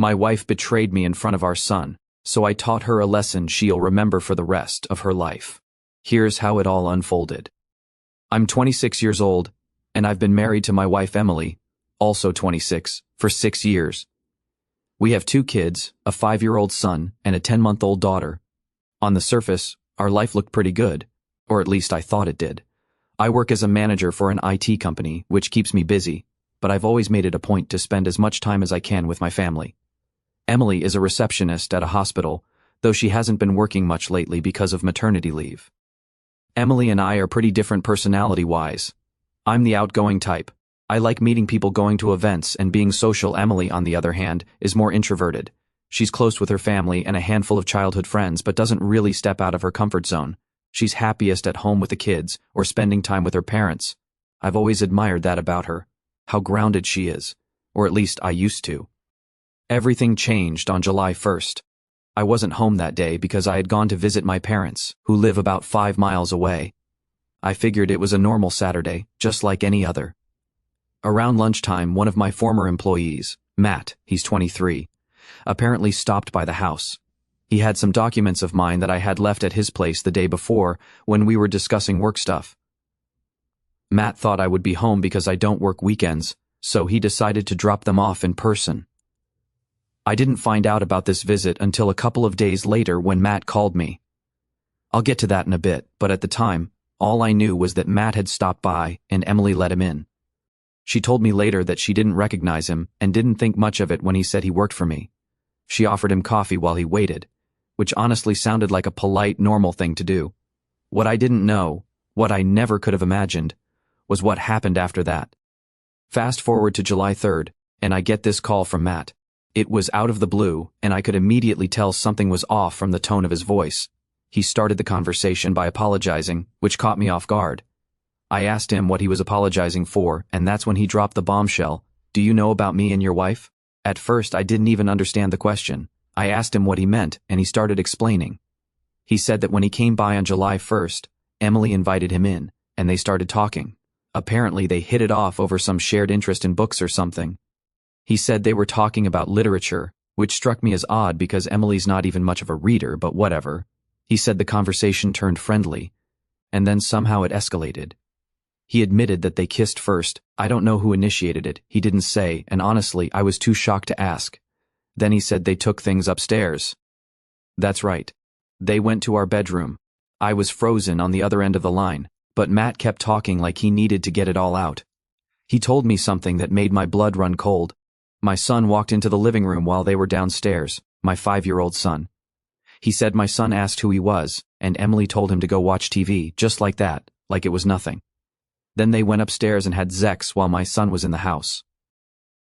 My wife betrayed me in front of our son, so I taught her a lesson she'll remember for the rest of her life. Here's how it all unfolded. I'm 26 years old, and I've been married to my wife Emily, also 26, for 6 years. We have 2 kids, a 5-year-old son and a 10-month-old daughter. On the surface, our life looked pretty good, or at least I thought it did. I work as a manager for an IT company, which keeps me busy, but I've always made it a point to spend as much time as I can with my family. Emily is a receptionist at a hospital, though she hasn't been working much lately because of maternity leave. Emily and I are pretty different personality-wise. I'm the outgoing type. I like meeting people, going to events, and being social. Emily, on the other hand, is more introverted. She's close with her family and a handful of childhood friends, but doesn't really step out of her comfort zone. She's happiest at home with the kids or spending time with her parents. I've always admired that about her, how grounded she is, or at least I used to. Everything changed on July 1st. I wasn't home that day because I had gone to visit my parents, who live about 5 miles away. I figured it was a normal Saturday, just like any other. Around lunchtime, one of my former employees, Matt, he's 23, apparently stopped by the house. He had some documents of mine that I had left at his place the day before when we were discussing work stuff. Matt thought I would be home because I don't work weekends, so he decided to drop them off in person. I didn't find out about this visit until a couple of days later when Matt called me. I'll get to that in a bit, but at the time, all I knew was that Matt had stopped by and Emily let him in. She told me later that she didn't recognize him and didn't think much of it when he said he worked for me. She offered him coffee while he waited, which honestly sounded like a polite, normal thing to do. What I didn't know, what I never could have imagined, was what happened after that. Fast forward to July 3rd, and I get this call from Matt. It was out of the blue, and I could immediately tell something was off from the tone of his voice. He started the conversation by apologizing, which caught me off guard. I asked him what he was apologizing for, and that's when he dropped the bombshell. Do you know about me and your wife? At first, I didn't even understand the question. I asked him what he meant, and he started explaining. He said that when he came by on July 1st, Emily invited him in, and they started talking. Apparently, they hit it off over some shared interest in books or something. He said they were talking about literature, which struck me as odd because Emily's not even much of a reader, but whatever. He said the conversation turned friendly, and then somehow it escalated. He admitted that they kissed first. I don't know who initiated it, he didn't say, and honestly, I was too shocked to ask. Then he said they took things upstairs. That's right. They went to our bedroom. I was frozen on the other end of the line, but Matt kept talking like he needed to get it all out. He told me something that made my blood run cold. My son walked into the living room while they were downstairs, my 5-year-old son. He said my son asked who he was, and Emily told him to go watch TV, just like that, like it was nothing. Then they went upstairs and had sex while my son was in the house.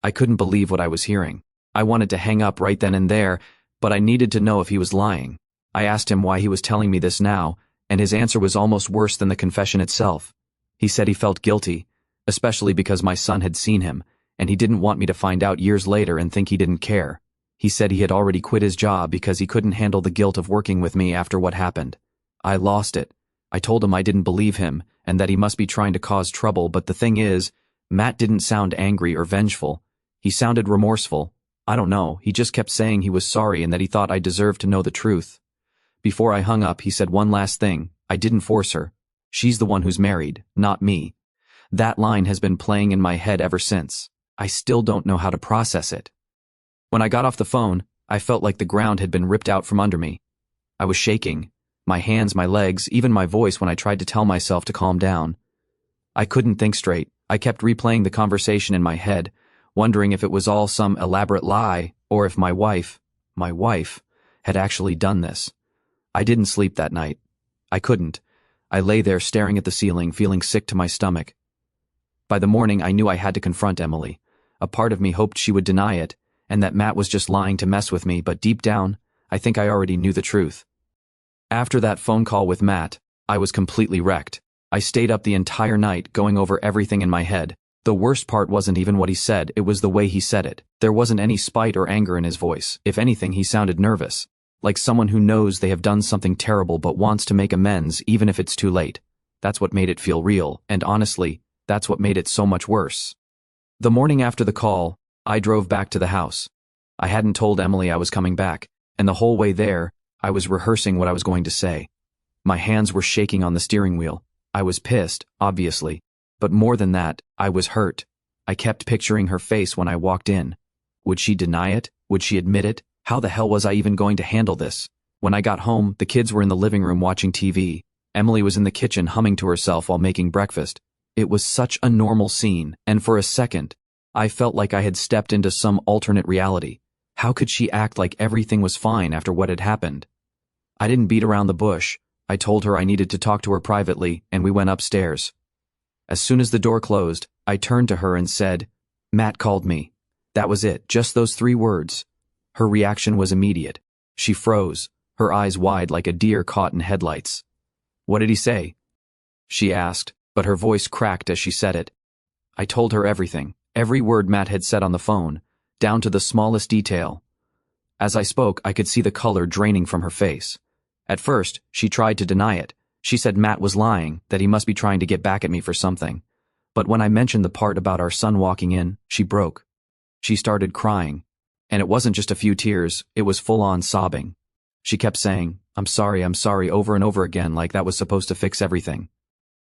I couldn't believe what I was hearing. I wanted to hang up right then and there, but I needed to know if he was lying. I asked him why he was telling me this now, and his answer was almost worse than the confession itself. He said he felt guilty, especially because my son had seen him, and he didn't want me to find out years later and think he didn't care. He said he had already quit his job because he couldn't handle the guilt of working with me after what happened. I lost it. I told him I didn't believe him, and that he must be trying to cause trouble, but the thing is, Matt didn't sound angry or vengeful. He sounded remorseful. I don't know, he just kept saying he was sorry and that he thought I deserved to know the truth. Before I hung up, he said one last thing. I didn't force her. She's the one who's married, not me. That line has been playing in my head ever since. I still don't know how to process it. When I got off the phone, I felt like the ground had been ripped out from under me. I was shaking. My hands, my legs, even my voice when I tried to tell myself to calm down. I couldn't think straight. I kept replaying the conversation in my head, wondering if it was all some elaborate lie, or if my wife, had actually done this. I didn't sleep that night. I couldn't. I lay there staring at the ceiling, feeling sick to my stomach. By the morning, I knew I had to confront Emily. A part of me hoped she would deny it, and that Matt was just lying to mess with me, but deep down, I think I already knew the truth. After that phone call with Matt, I was completely wrecked. I stayed up the entire night going over everything in my head. The worst part wasn't even what he said, it was the way he said it. There wasn't any spite or anger in his voice. If anything, he sounded nervous, like someone who knows they have done something terrible but wants to make amends even if it's too late. That's what made it feel real, and honestly, that's what made it so much worse. The morning after the call, I drove back to the house. I hadn't told Emily I was coming back, and the whole way there, I was rehearsing what I was going to say. My hands were shaking on the steering wheel. I was pissed, obviously, but more than that, I was hurt. I kept picturing her face when I walked in. Would she deny it? Would she admit it? How the hell was I even going to handle this? When I got home, the kids were in the living room watching TV. Emily was in the kitchen humming to herself while making breakfast. It was such a normal scene, and for a second, I felt like I had stepped into some alternate reality. How could she act like everything was fine after what had happened? I didn't beat around the bush. I told her I needed to talk to her privately, and we went upstairs. As soon as the door closed, I turned to her and said, "Matt called me." That was it, just those 3 words. Her reaction was immediate. She froze, her eyes wide like a deer caught in headlights. "What did he say?" she asked, but her voice cracked as she said it. I told her everything, every word Matt had said on the phone, down to the smallest detail. As I spoke, I could see the color draining from her face. At first, she tried to deny it. She said Matt was lying, that he must be trying to get back at me for something. But when I mentioned the part about our son walking in, she broke. She started crying. And it wasn't just a few tears, it was full-on sobbing. She kept saying, I'm sorry, over and over again, like that was supposed to fix everything.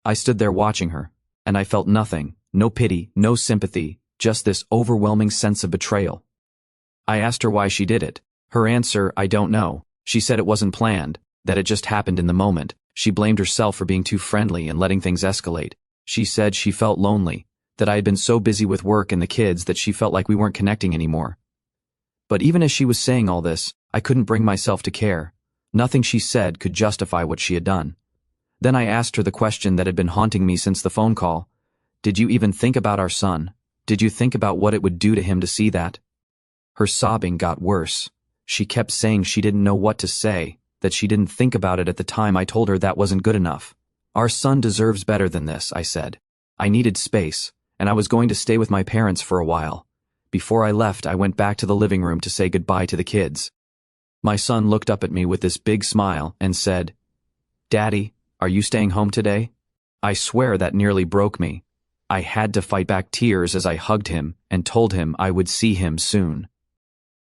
I stood there watching her, and I felt nothing, no pity, no sympathy, just this overwhelming sense of betrayal. I asked her why she did it. Her answer, I don't know. She said it wasn't planned, that it just happened in the moment. She blamed herself for being too friendly and letting things escalate. She said she felt lonely, that I had been so busy with work and the kids that she felt like we weren't connecting anymore. But even as she was saying all this, I couldn't bring myself to care. Nothing she said could justify what she had done. Then I asked her the question that had been haunting me since the phone call. Did you even think about our son? Did you think about what it would do to him to see that? Her sobbing got worse. She kept saying she didn't know what to say, that she didn't think about it at the time. I told her that wasn't good enough. Our son deserves better than this, I said. I needed space, and I was going to stay with my parents for a while. Before I left, I went back to the living room to say goodbye to the kids. My son looked up at me with this big smile and said, Daddy, are you staying home today? I swear that nearly broke me. I had to fight back tears as I hugged him and told him I would see him soon.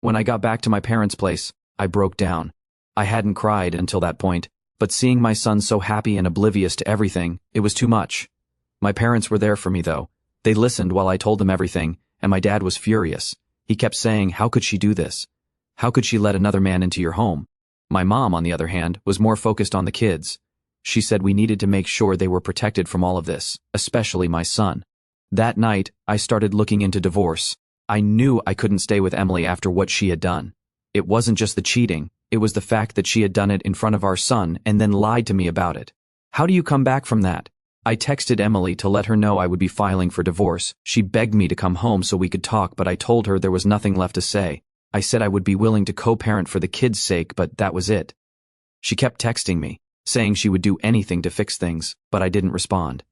When I got back to my parents' place, I broke down. I hadn't cried until that point, but seeing my son so happy and oblivious to everything, it was too much. My parents were there for me, though. They listened while I told them everything, and my dad was furious. He kept saying, how could she do this? How could she let another man into your home? My mom, on the other hand, was more focused on the kids. She said we needed to make sure they were protected from all of this, especially my son. That night, I started looking into divorce. I knew I couldn't stay with Emily after what she had done. It wasn't just the cheating, it was the fact that she had done it in front of our son and then lied to me about it. How do you come back from that? I texted Emily to let her know I would be filing for divorce. She begged me to come home so we could talk, but I told her there was nothing left to say. I said I would be willing to co-parent for the kids' sake, but that was it. She kept texting me, saying she would do anything to fix things, but I didn't respond.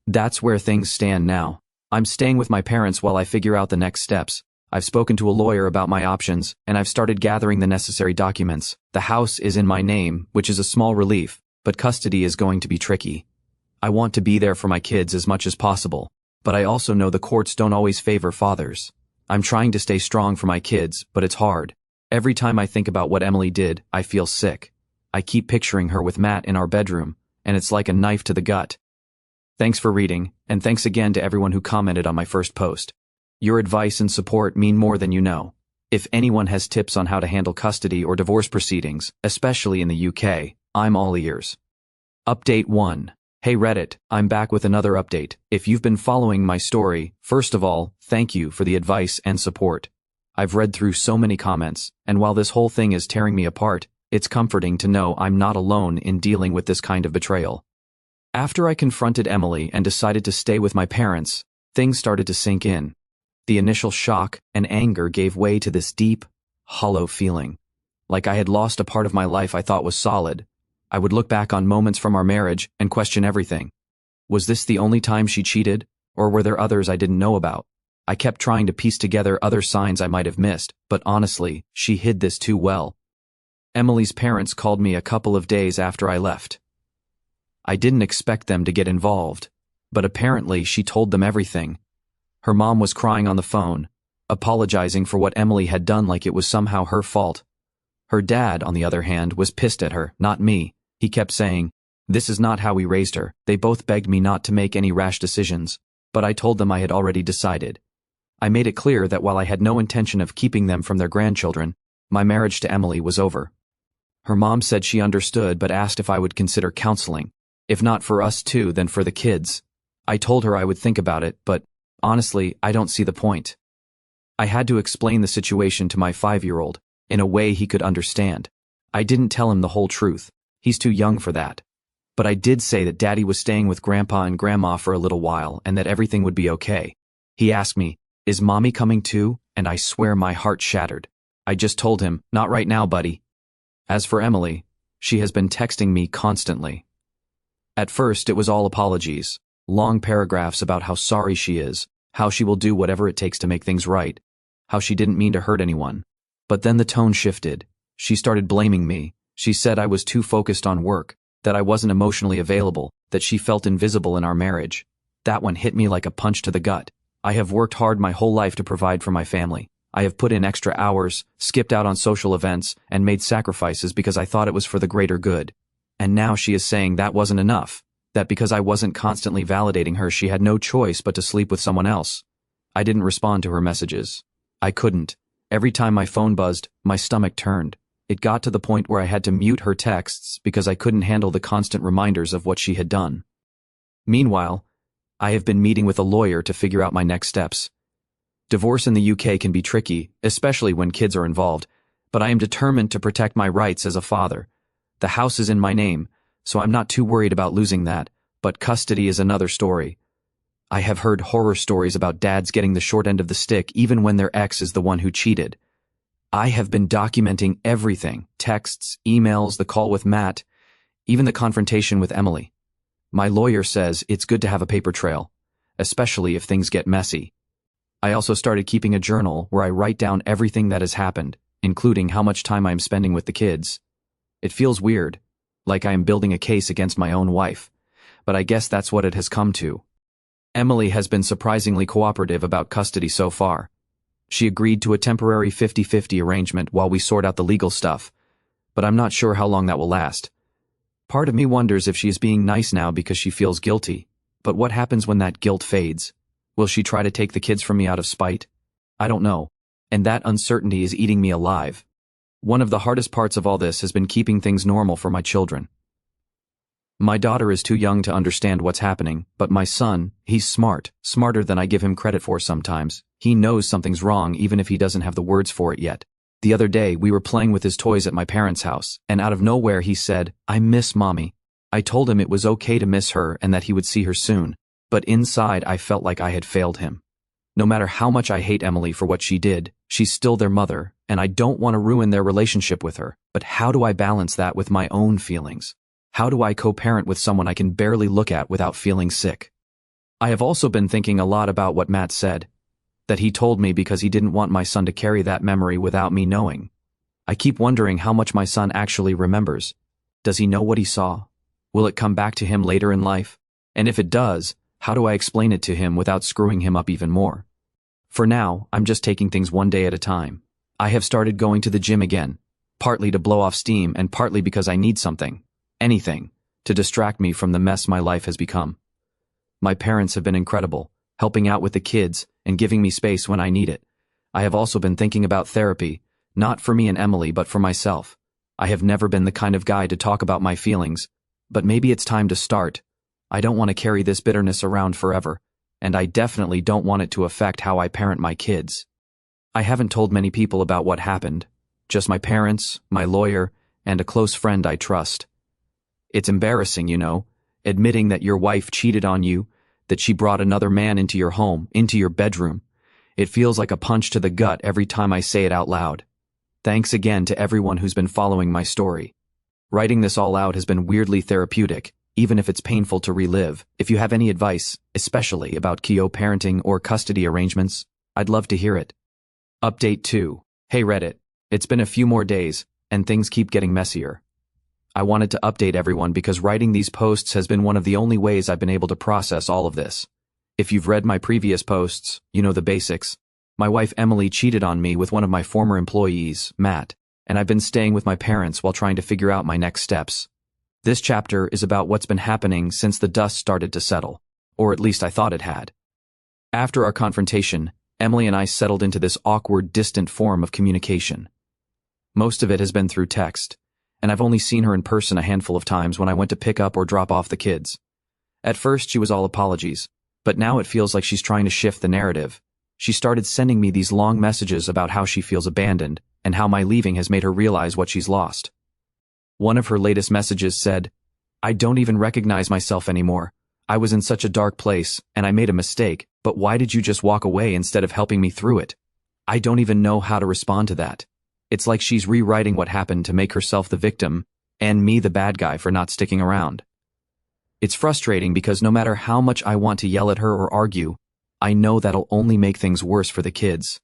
That's where things stand now. I'm staying with my parents while I figure out the next steps. I've spoken to a lawyer about my options, and I've started gathering the necessary documents. The house is in my name, which is a small relief, but custody is going to be tricky. I want to be there for my kids as much as possible, but I also know the courts don't always favor fathers. I'm trying to stay strong for my kids, but it's hard. Every time I think about what Emily did, I feel sick. I keep picturing her with Matt in our bedroom, and it's like a knife to the gut. Thanks for reading, and thanks again to everyone who commented on my first post. Your advice and support mean more than you know. If anyone has tips on how to handle custody or divorce proceedings, especially in the UK, I'm all ears. Update 1. Hey Reddit, I'm back with another update. If you've been following my story, first of all, thank you for the advice and support. I've read through so many comments, and while this whole thing is tearing me apart, it's comforting to know I'm not alone in dealing with this kind of betrayal. After I confronted Emily and decided to stay with my parents, things started to sink in. The initial shock and anger gave way to this deep, hollow feeling. Like I had lost a part of my life I thought was solid. I would look back on moments from our marriage and question everything. Was this the only time she cheated, or were there others I didn't know about? I kept trying to piece together other signs I might have missed, but honestly, she hid this too well. Emily's parents called me a couple of days after I left. I didn't expect them to get involved, but apparently she told them everything. Her mom was crying on the phone. apologizing for what Emily had done like it was somehow her fault. Her dad, on the other hand, was pissed at her, not me. He kept saying, "This is not how we raised her." They both begged me not to make any rash decisions, but I told them I had already decided. I made it clear that while I had no intention of keeping them from their grandchildren, my marriage to Emily was over. Her mom said she understood but asked if I would consider counseling. If not for us two, then for the kids. I told her I would think about it, but honestly, I don't see the point. I had to explain the situation to my 5-year-old in a way he could understand. I didn't tell him the whole truth. He's too young for that. But I did say that Daddy was staying with Grandpa and Grandma for a little while and that everything would be okay. He asked me, "Is Mommy coming too?" And I swear my heart shattered. I just told him, "Not right now, buddy." As for Emily, she has been texting me constantly. At first, it was all apologies, long paragraphs about how sorry she is, how she will do whatever it takes to make things right, how she didn't mean to hurt anyone. But then the tone shifted. She started blaming me. She said I was too focused on work, that I wasn't emotionally available, that she felt invisible in our marriage. That one hit me like a punch to the gut. I have worked hard my whole life to provide for my family. I have put in extra hours, skipped out on social events, and made sacrifices because I thought it was for the greater good. And now she is saying that wasn't enough, that because I wasn't constantly validating her, she had no choice but to sleep with someone else. I didn't respond to her messages. I couldn't. Every time my phone buzzed, my stomach turned. It got to the point where I had to mute her texts because I couldn't handle the constant reminders of what she had done. Meanwhile, I have been meeting with a lawyer to figure out my next steps. Divorce in the UK can be tricky, especially when kids are involved, but I am determined to protect my rights as a father. The house is in my name, so I'm not too worried about losing that, but custody is another story. I have heard horror stories about dads getting the short end of the stick even when their ex is the one who cheated. I have been documenting everything, texts, emails, the call with Matt, even the confrontation with Emily. My lawyer says it's good to have a paper trail, especially if things get messy. I also started keeping a journal where I write down everything that has happened, including how much time I am spending with the kids. It feels weird, like I am building a case against my own wife, but I guess that's what it has come to. Emily has been surprisingly cooperative about custody so far. She agreed to a temporary 50-50 arrangement while we sort out the legal stuff, but I'm not sure how long that will last. Part of me wonders if she is being nice now because she feels guilty, but what happens when that guilt fades? Will she try to take the kids from me out of spite? I don't know, and that uncertainty is eating me alive. One of the hardest parts of all this has been keeping things normal for my children. My daughter is too young to understand what's happening, but my son, he's smart, smarter than I give him credit for sometimes. He knows something's wrong even if he doesn't have the words for it yet. The other day, we were playing with his toys at my parents' house, and out of nowhere he said, "I miss Mommy." I told him it was okay to miss her and that he would see her soon, but inside I felt like I had failed him. No matter how much I hate Emily for what she did, she's still their mother, and I don't want to ruin their relationship with her. But how do I balance that with my own feelings? How do I co-parent with someone I can barely look at without feeling sick? I have also been thinking a lot about what Matt said, that he told me because he didn't want my son to carry that memory without me knowing. I keep wondering how much my son actually remembers. Does he know what he saw? Will it come back to him later in life? And if it does, how do I explain it to him without screwing him up even more? For now, I'm just taking things one day at a time. I have started going to the gym again, partly to blow off steam and partly because I need something, anything, to distract me from the mess my life has become. My parents have been incredible, helping out with the kids and giving me space when I need it. I have also been thinking about therapy, not for me and Emily but for myself. I have never been the kind of guy to talk about my feelings, but maybe it's time to start. I don't want to carry this bitterness around forever, and I definitely don't want it to affect how I parent my kids. I haven't told many people about what happened, just my parents, my lawyer, and a close friend I trust. It's embarrassing, you know, admitting that your wife cheated on you, that she brought another man into your home, into your bedroom. It feels like a punch to the gut every time I say it out loud. Thanks again to everyone who's been following my story. Writing this all out has been weirdly therapeutic, even if it's painful to relive. If you have any advice, especially about co-parenting or custody arrangements, I'd love to hear it. Update 2. Hey Reddit, it's been a few more days, and things keep getting messier. I wanted to update everyone because writing these posts has been one of the only ways I've been able to process all of this. If you've read my previous posts, you know the basics. My wife Emily cheated on me with one of my former employees, Matt, and I've been staying with my parents while trying to figure out my next steps. This chapter is about what's been happening since the dust started to settle, or at least I thought it had. After our confrontation, Emily and I settled into this awkward, distant form of communication. Most of it has been through text, and I've only seen her in person a handful of times when I went to pick up or drop off the kids. At first, she was all apologies, but now it feels like she's trying to shift the narrative. She started sending me these long messages about how she feels abandoned and how my leaving has made her realize what she's lost. One of her latest messages said, "I don't even recognize myself anymore. I was in such a dark place, and I made a mistake, but why did you just walk away instead of helping me through it?" I don't even know how to respond to that. It's like she's rewriting what happened to make herself the victim, and me the bad guy for not sticking around. It's frustrating because no matter how much I want to yell at her or argue, I know that'll only make things worse for the kids.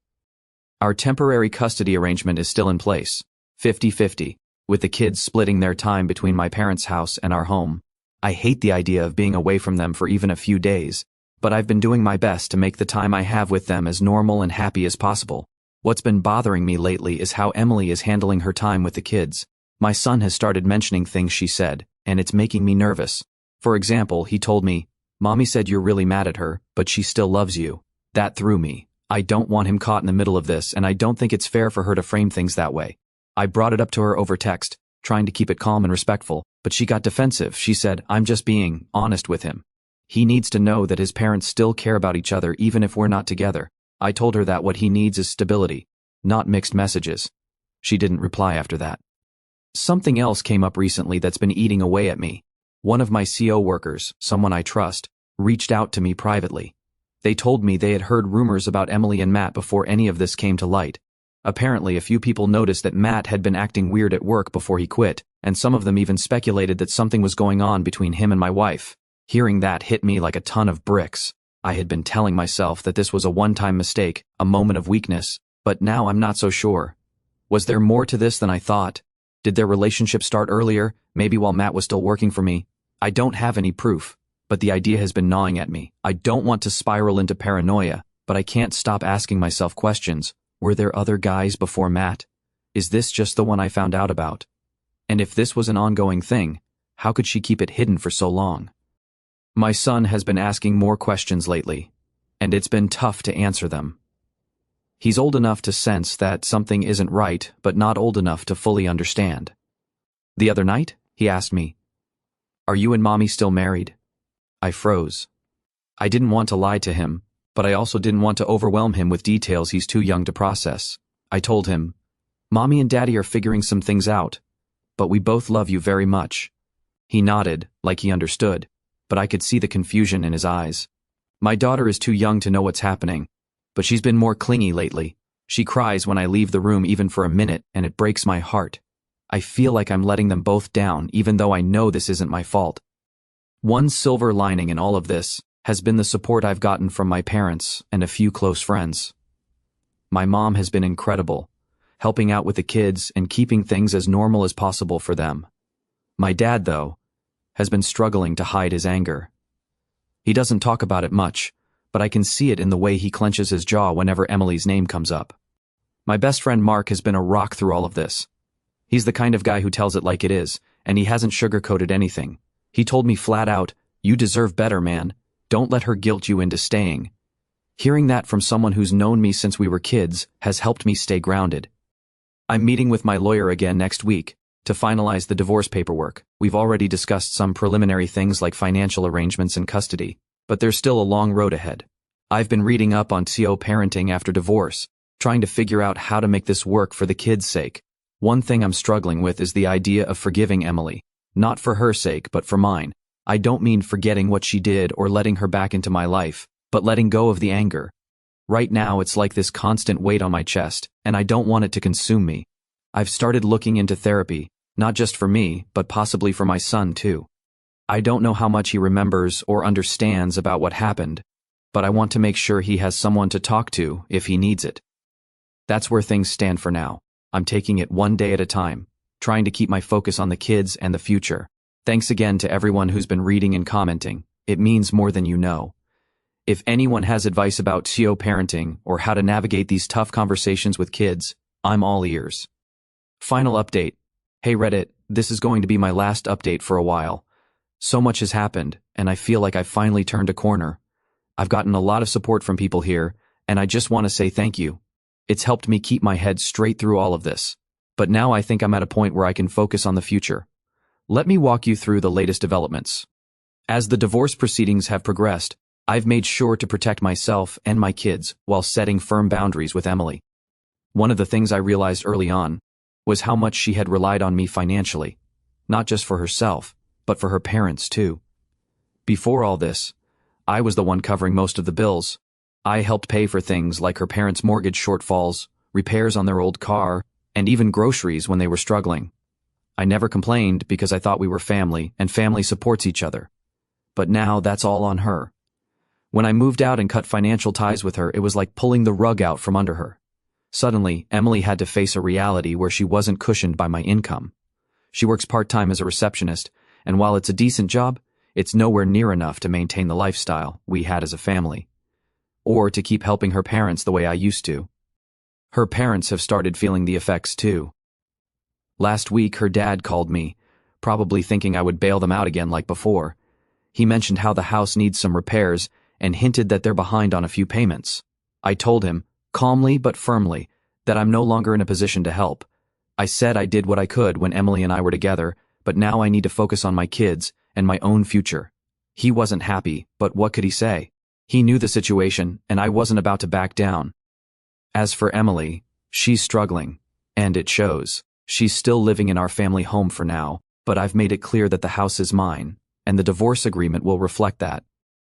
Our temporary custody arrangement is still in place, 50-50, with the kids splitting their time between my parents' house and our home. I hate the idea of being away from them for even a few days, but I've been doing my best to make the time I have with them as normal and happy as possible. What's been bothering me lately is how Emily is handling her time with the kids. My son has started mentioning things she said, and it's making me nervous. For example, he told me, "Mommy said you're really mad at her, but she still loves you." That threw me. I don't want him caught in the middle of this, and I don't think it's fair for her to frame things that way. I brought it up to her over text, trying to keep it calm and respectful, but she got defensive. She said, "I'm just being honest with him. He needs to know that his parents still care about each other even if we're not together." I told her that what he needs is stability, not mixed messages. She didn't reply after that. Something else came up recently that's been eating away at me. One of my CO workers, someone I trust, reached out to me privately. They told me they had heard rumors about Emily and Matt before any of this came to light. Apparently, a few people noticed that Matt had been acting weird at work before he quit, and some of them even speculated that something was going on between him and my wife. Hearing that hit me like a ton of bricks. I had been telling myself that this was a one-time mistake, a moment of weakness, but now I'm not so sure. Was there more to this than I thought? Did their relationship start earlier, maybe while Matt was still working for me? I don't have any proof, but the idea has been gnawing at me. I don't want to spiral into paranoia, but I can't stop asking myself questions. Were there other guys before Matt? Is this just the one I found out about? And if this was an ongoing thing, how could she keep it hidden for so long? My son has been asking more questions lately, and it's been tough to answer them. He's old enough to sense that something isn't right, but not old enough to fully understand. The other night, he asked me, "Are you and Mommy still married?" I froze. I didn't want to lie to him, but I also didn't want to overwhelm him with details he's too young to process. I told him, "Mommy and Daddy are figuring some things out, but we both love you very much." He nodded, like he understood, but I could see the confusion in his eyes. My daughter is too young to know what's happening, but she's been more clingy lately. She cries when I leave the room even for a minute, and it breaks my heart. I feel like I'm letting them both down, even though I know this isn't my fault. One silver lining in all of this has been the support I've gotten from my parents and a few close friends. My mom has been incredible, helping out with the kids and keeping things as normal as possible for them. My dad, though, has been struggling to hide his anger. He doesn't talk about it much, but I can see it in the way he clenches his jaw whenever Emily's name comes up. My best friend Mark has been a rock through all of this. He's the kind of guy who tells it like it is, and he hasn't sugarcoated anything. He told me flat out, "You deserve better, man. Don't let her guilt you into staying." Hearing that from someone who's known me since we were kids has helped me stay grounded. I'm meeting with my lawyer again next week to finalize the divorce paperwork. We've already discussed some preliminary things like financial arrangements and custody, but there's still a long road ahead. I've been reading up on CO parenting after divorce, trying to figure out how to make this work for the kids' sake. One thing I'm struggling with is the idea of forgiving Emily, not for her sake, but for mine. I don't mean forgetting what she did or letting her back into my life, but letting go of the anger. Right now it's like this constant weight on my chest, and I don't want it to consume me. I've started looking into therapy, not just for me, but possibly for my son too. I don't know how much he remembers or understands about what happened, but I want to make sure he has someone to talk to if he needs it. That's where things stand for now. I'm taking it one day at a time, trying to keep my focus on the kids and the future. Thanks again to everyone who's been reading and commenting. It means more than you know. If anyone has advice about CEO parenting or how to navigate these tough conversations with kids, I'm all ears. Final update. Hey Reddit, this is going to be my last update for a while. So much has happened, and I feel like I've finally turned a corner. I've gotten a lot of support from people here, and I just want to say thank you. It's helped me keep my head straight through all of this. But now I think I'm at a point where I can focus on the future. Let me walk you through the latest developments. As the divorce proceedings have progressed, I've made sure to protect myself and my kids while setting firm boundaries with Emily. One of the things I realized early on was how much she had relied on me financially, not just for herself, but for her parents too. Before all this, I was the one covering most of the bills. I helped pay for things like her parents' mortgage shortfalls, repairs on their old car, and even groceries when they were struggling. I never complained because I thought we were family and family supports each other. But now that's all on her. When I moved out and cut financial ties with her, it was like pulling the rug out from under her. Suddenly, Emily had to face a reality where she wasn't cushioned by my income. She works part-time as a receptionist, and while it's a decent job, it's nowhere near enough to maintain the lifestyle we had as a family, or to keep helping her parents the way I used to. Her parents have started feeling the effects too. Last week, her dad called me, probably thinking I would bail them out again like before. He mentioned how the house needs some repairs and hinted that they're behind on a few payments. I told him, calmly but firmly, that I'm no longer in a position to help. I said I did what I could when Emily and I were together, but now I need to focus on my kids and my own future. He wasn't happy, but what could he say? He knew the situation, and I wasn't about to back down. As for Emily, she's struggling, and it shows. She's still living in our family home for now, but I've made it clear that the house is mine, and the divorce agreement will reflect that.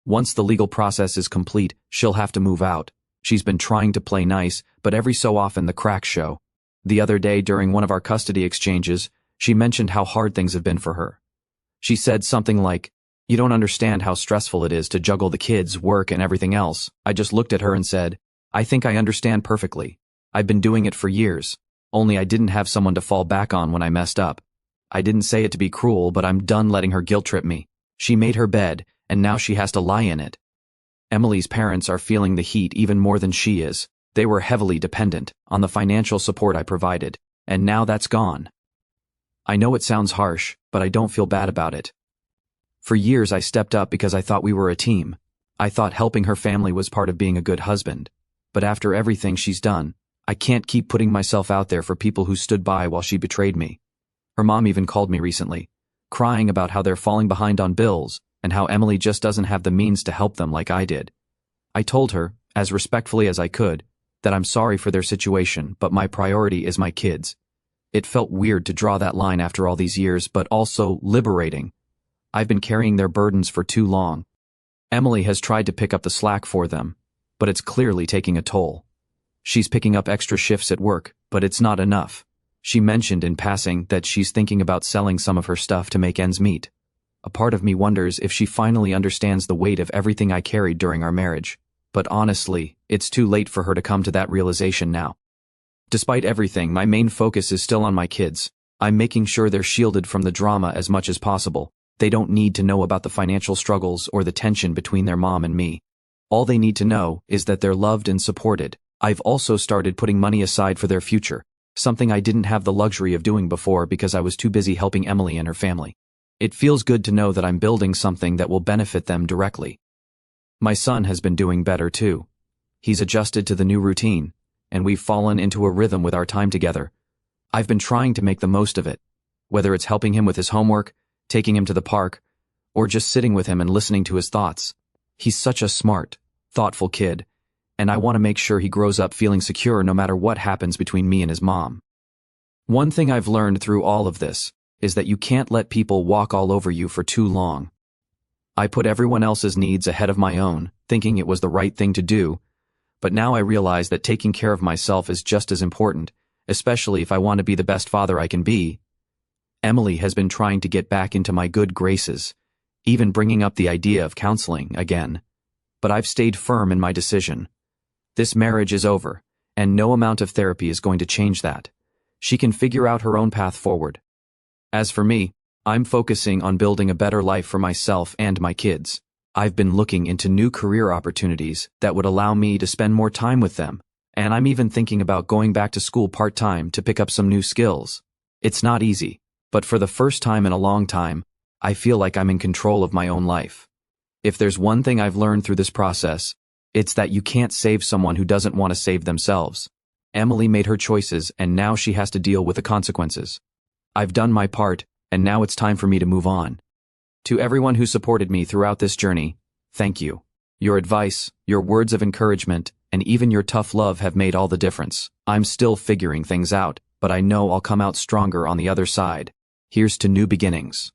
Once the legal process is complete, she'll have to move out. She's been trying to play nice, but every so often the cracks show. The other day during one of our custody exchanges, she mentioned how hard things have been for her. She said something like, "You don't understand how stressful it is to juggle the kids, work, and everything else." I just looked at her and said, "I think I understand perfectly. I've been doing it for years, only I didn't have someone to fall back on when I messed up. I didn't say it to be cruel, but I'm done letting her guilt trip me. She made her bed, and now she has to lie in it." Emily's parents are feeling the heat even more than she is. They were heavily dependent on the financial support I provided, and now that's gone. I know it sounds harsh, but I don't feel bad about it. For years I stepped up because I thought we were a team. I thought helping her family was part of being a good husband. But after everything she's done, I can't keep putting myself out there for people who stood by while she betrayed me. Her mom even called me recently, crying about how they're falling behind on bills and how Emily just doesn't have the means to help them like I did. I told her, as respectfully as I could, that I'm sorry for their situation, but my priority is my kids. It felt weird to draw that line after all these years, but also liberating. I've been carrying their burdens for too long. Emily has tried to pick up the slack for them, but it's clearly taking a toll. She's picking up extra shifts at work, but it's not enough. She mentioned in passing that she's thinking about selling some of her stuff to make ends meet. A part of me wonders if she finally understands the weight of everything I carried during our marriage. But honestly, it's too late for her to come to that realization now. Despite everything, my main focus is still on my kids. I'm making sure they're shielded from the drama as much as possible. They don't need to know about the financial struggles or the tension between their mom and me. All they need to know is that they're loved and supported. I've also started putting money aside for their future, something I didn't have the luxury of doing before because I was too busy helping Emily and her family. It feels good to know that I'm building something that will benefit them directly. My son has been doing better too. He's adjusted to the new routine, and we've fallen into a rhythm with our time together. I've been trying to make the most of it, whether it's helping him with his homework, taking him to the park, or just sitting with him and listening to his thoughts. He's such a smart, thoughtful kid, and I want to make sure he grows up feeling secure no matter what happens between me and his mom. One thing I've learned through all of this is that you can't let people walk all over you for too long. I put everyone else's needs ahead of my own, thinking it was the right thing to do, but now I realize that taking care of myself is just as important, especially if I want to be the best father I can be. Emily has been trying to get back into my good graces, even bringing up the idea of counseling again. But I've stayed firm in my decision. This marriage is over, and no amount of therapy is going to change that. She can figure out her own path forward. As for me, I'm focusing on building a better life for myself and my kids. I've been looking into new career opportunities that would allow me to spend more time with them, and I'm even thinking about going back to school part-time to pick up some new skills. It's not easy, but for the first time in a long time, I feel like I'm in control of my own life. If there's one thing I've learned through this process, it's that you can't save someone who doesn't want to save themselves. Emily made her choices, and now she has to deal with the consequences. I've done my part, and now it's time for me to move on. To everyone who supported me throughout this journey, thank you. Your advice, your words of encouragement, and even your tough love have made all the difference. I'm still figuring things out, but I know I'll come out stronger on the other side. Here's to new beginnings.